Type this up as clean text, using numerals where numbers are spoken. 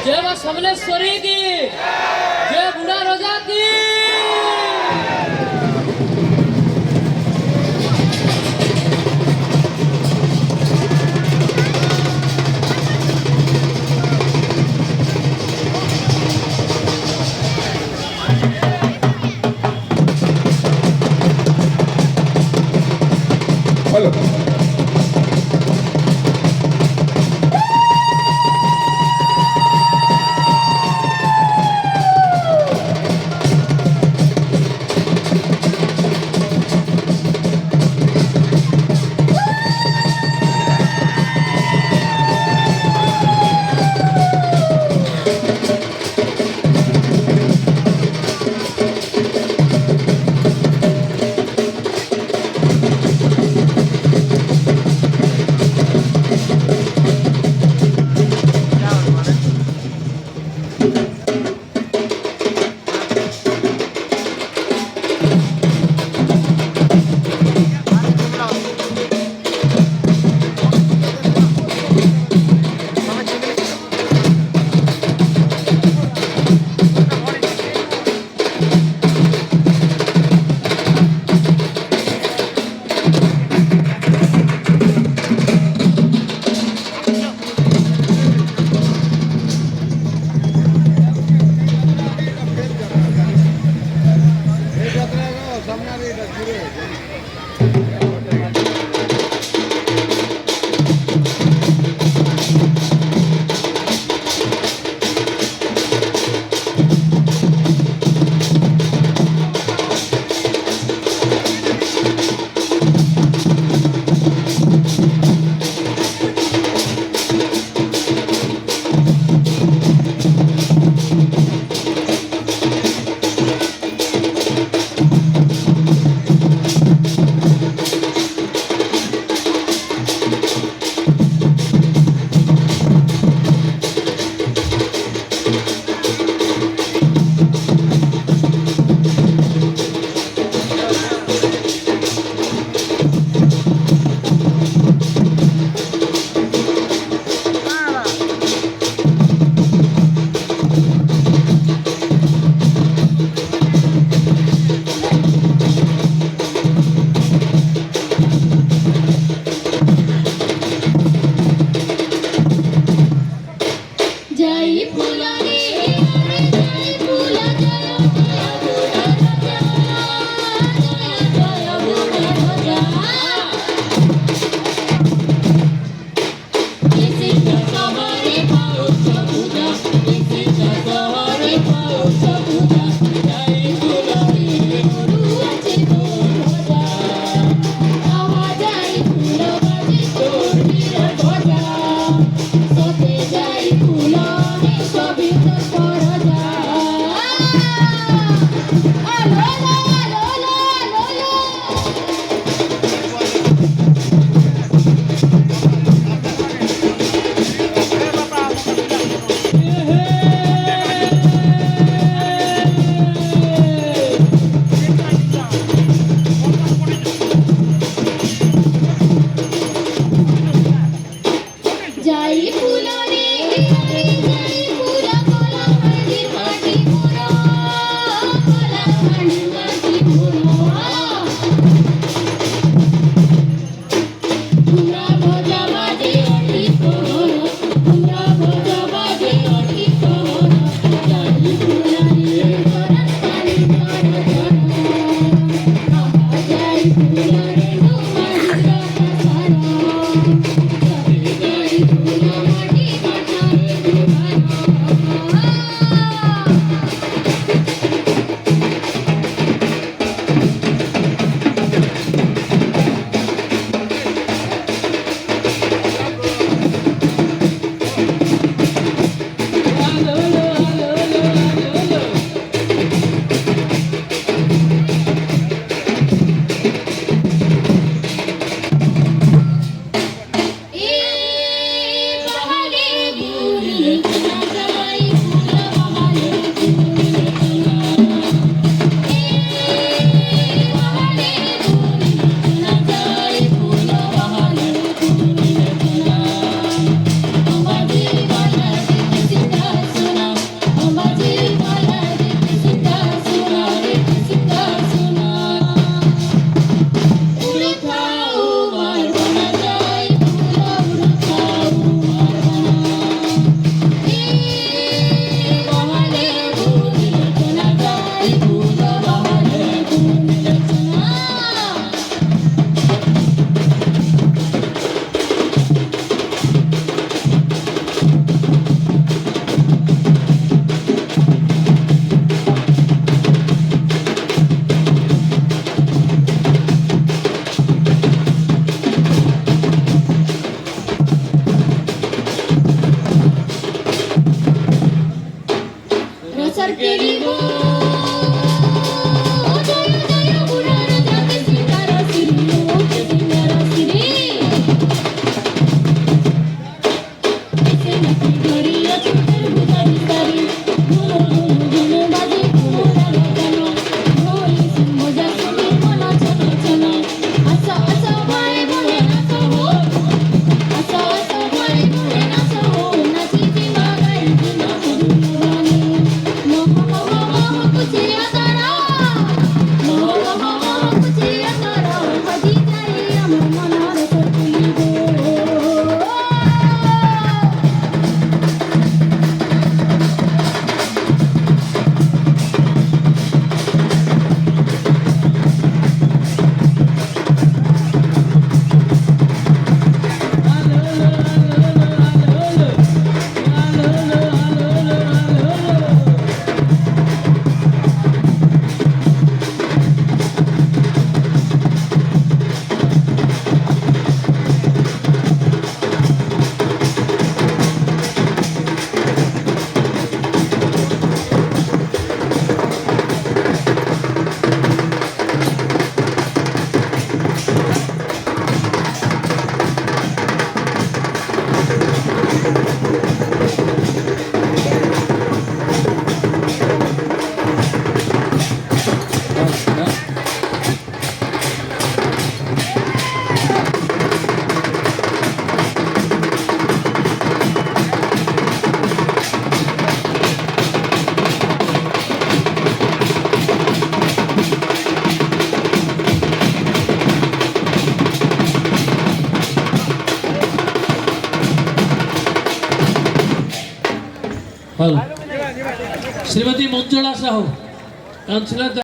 जय मां समलेश्वरी की, जय बुढ़ा रोजा की। हेलो जय फूलों रे जय फूला स्वीकार केली हो जय जय गुरार जाती स्वीकारा सिरी हो स्वीकारा सिरी ऐसे नक्की घरी अचूतर गुजारी सारी घुम बाजे घुमोरा गाना ढोली संबोजा सुनी मना छना छना असा असा माय बोले नाचो हो असा असा माय बोले नाचो हो नाची ती मागाई ती नाचू राणी मोह मोह मोह कुची अतारा मोह मोह मोह कुची अतारा हजी जाई आम मनार सकुली गो हॅलो श्रीमती मंजुळा साहू काउन्सिलर